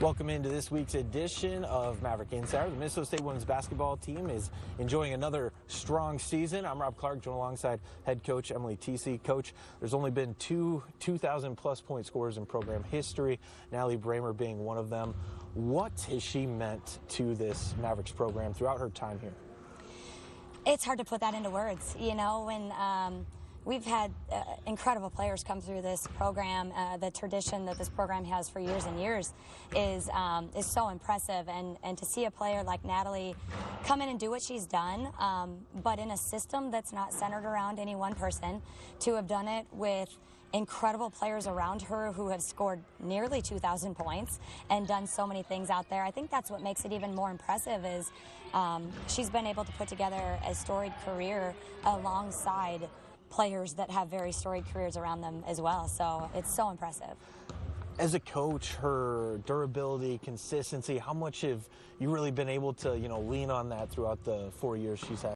Welcome into this week's edition of Maverick Insider. The Minnesota State women's basketball team is enjoying another strong season. I'm Rob Clark, joined alongside head coach Emily Tesi. Coach, there's only been two 2,000-plus point scorers in program history, Natalie Bramer being one of them. What has she meant to this Mavericks program throughout her time here? It's hard to put that into words. You know, when we've had incredible players come through this program. The tradition that this program has for years and years is so impressive. And to see a player like Natalie come in and do what she's done, but in a system that's not centered around any one person, to have done it with incredible players around her who have scored nearly 2,000 points and done so many things out there. I think that's what makes it even more impressive is she's been able to put together a storied career alongside players that have very storied careers around them as well. So it's so impressive. As a coach, her durability, consistency, how much have you really been able to, lean on that throughout the 4 years she's had?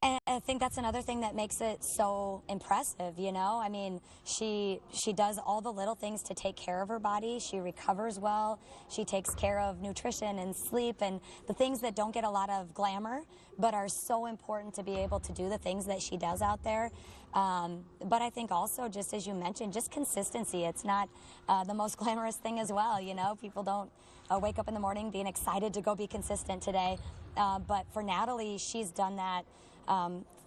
And I think that's another thing that makes it so impressive, you know? I mean, she does all the little things to take care of her body. She recovers well. She takes care of nutrition and sleep and the things that don't get a lot of glamour, but are so important to be able to do the things that she does out there. But I think also, just as you mentioned, just consistency. It's not the most glamorous thing as well, you know? People don't wake up in the morning being excited to go be consistent today. But for Natalie, she's done that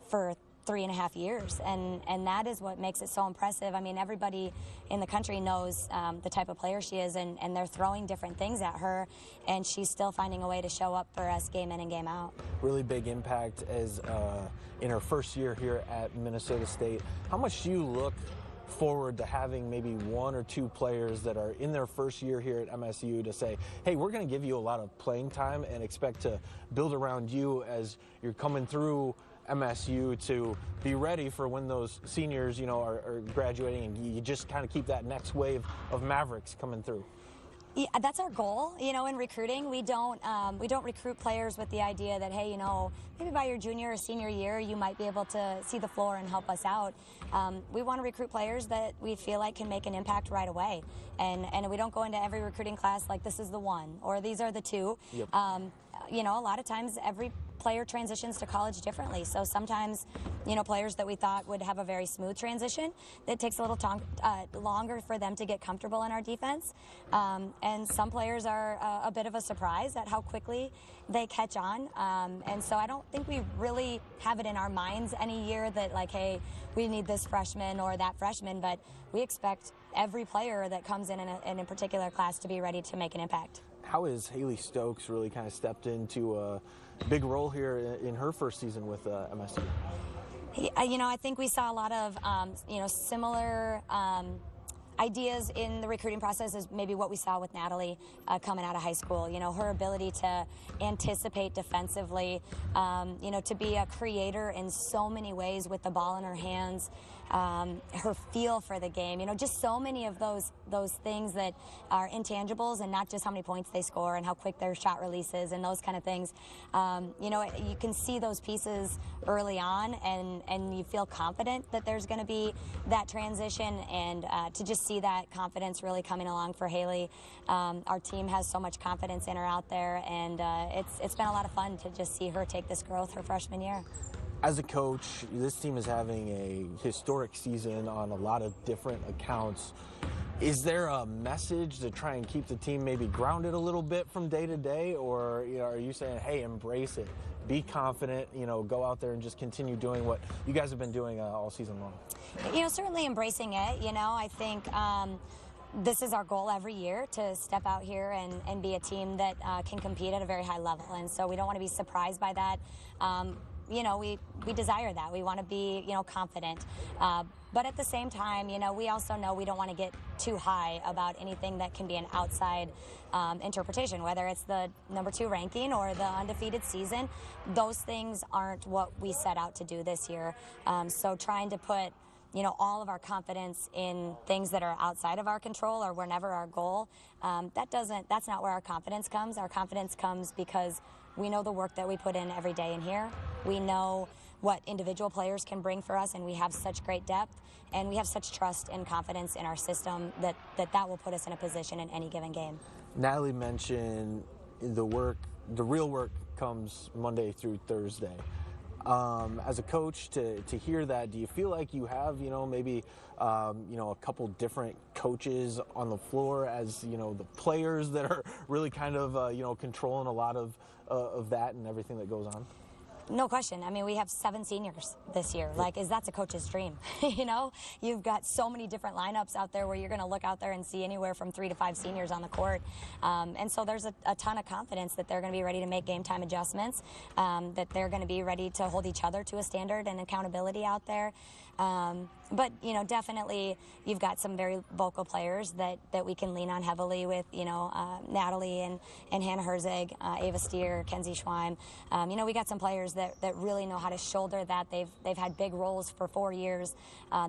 for 3.5 years, and that is what makes it so impressive. I mean, everybody in the country knows the type of player she is, and they're throwing different things at her, and she's still finding a way to show up for us game in and game out. Really big impact as in her first year here at Minnesota State. How much do you look forward to having maybe one or two players that are in their first year here at MSU to say, hey, we're going to give you a lot of playing time and expect to build around you as you're coming through MSU to be ready for when those seniors, are graduating, and you just kind of keep that next wave of Mavericks coming through? Yeah, that's our goal. In recruiting, we don't recruit players with the idea that, hey, maybe by your junior or senior year, you might be able to see the floor and help us out. We want to recruit players that we feel like can make an impact right away. And we don't go into every recruiting class like this is the one or these are the two. Yep. A lot of times every player transitions to college differently. So sometimes, players that we thought would have a very smooth transition, it takes a little longer for them to get comfortable in our defense. And some players are a bit of a surprise at how quickly they catch on. And so I don't think we really have it in our minds any year that, like, hey, we need this freshman or that freshman, but we expect every player that comes in a particular class to be ready to make an impact. How has Haley Stokes really kind of stepped into a big role here in her first season with MSU? I think we saw a lot of, similar ideas in the recruiting process as maybe what we saw with Natalie coming out of high school. Her ability to anticipate defensively, to be a creator in so many ways with the ball in her hands, her feel for the game, just so many of those things that are intangibles and not just how many points they score and how quick their shot releases and those kind of things. You can see those pieces early on, and you feel confident that there's going to be that transition, and to just see that confidence really coming along for Haley. Our team has so much confidence in her out there, and it's been a lot of fun to just see her take this growth her freshman year. As a coach, this team is having a historic season on a lot of different accounts. Is there a message to try and keep the team maybe grounded a little bit from day to day, or are you saying, hey, embrace it, be confident, go out there and just continue doing what you guys have been doing all season long? Certainly embracing it. I think this is our goal every year, to step out here and be a team that can compete at a very high level, and so we don't want to be surprised by that. We desire that. We want to be, confident. But at the same time, we also know we don't want to get too high about anything that can be an outside interpretation, whether it's the #2 ranking or the undefeated season. Those things aren't what we set out to do this year. So trying to put, all of our confidence in things that are outside of our control or were never our goal, that's not where our confidence comes. Our confidence comes because we know the work that we put in every day in here. We know what individual players can bring for us, and we have such great depth, and we have such trust and confidence in our system that will put us in a position in any given game. Natalie mentioned the real work comes Monday through Thursday. As a coach, to hear that, do you feel like you have, maybe, a couple different coaches on the floor as, the players that are really kind of, controlling a lot of that and everything that goes on? No question. I mean, we have 7 seniors this year. That's a coach's dream. You've got so many different lineups out there where you're going to look out there and see anywhere from 3 to 5 seniors on the court. And so there's a ton of confidence that they're going to be ready to make game time adjustments, that they're going to be ready to hold each other to a standard and accountability out there. But definitely you've got some very vocal players that we can lean on heavily with, Natalie and Hannah Herzig, Ava Steer, Kenzie Schweim. We got some players that really know how to shoulder that. They've had big roles for 4 years.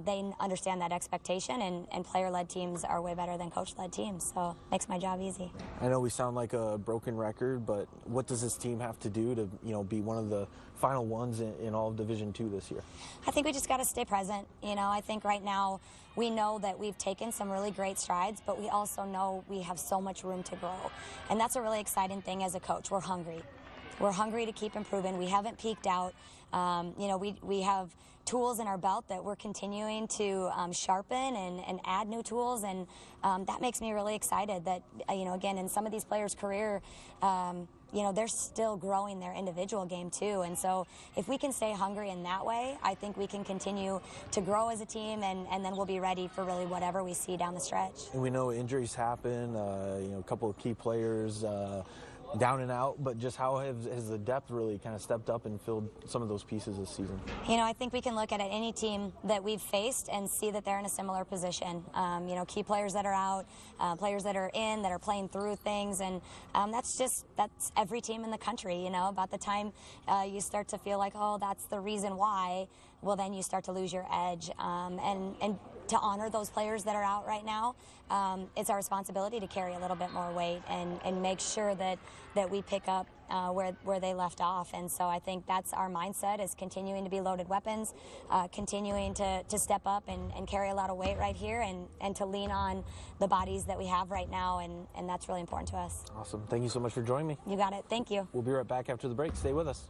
They understand that expectation, and player-led teams are way better than coach-led teams, so it makes my job easy. I know we sound like a broken record, but what does this team have to do to, be one of the final ones in all of Division II this year? I think we just got to stay present. I think right now we know that we've taken some really great strides, but we also know we have so much room to grow. And that's a really exciting thing as a coach. We're hungry. We're hungry to keep improving. We haven't peaked out. We have tools in our belt that we're continuing to sharpen and add new tools, and that makes me really excited that, again, in some of these players' career, they're still growing their individual game too. And so if we can stay hungry in that way, I think we can continue to grow as a team, and then we'll be ready for really whatever we see down the stretch. And we know injuries happen, a couple of key players down and out, but just how has the depth really kind of stepped up and filled some of those pieces this season? I think we can look at any team that we've faced and see that they're in a similar position. Key players that are out, players that are in, that are playing through things, and that's every team in the country. About the time you start to feel like, oh, that's the reason why, well, then you start to lose your edge. And to honor those players that are out right now, it's our responsibility to carry a little bit more weight and make sure that we pick up where they left off. And so I think that's our mindset, is continuing to be loaded weapons, continuing to step up and carry a lot of weight right here, and to lean on the bodies that we have right now, and that's really important to us. Awesome. Thank you so much for joining me. You got it. Thank you. We'll be right back after the break. Stay with us.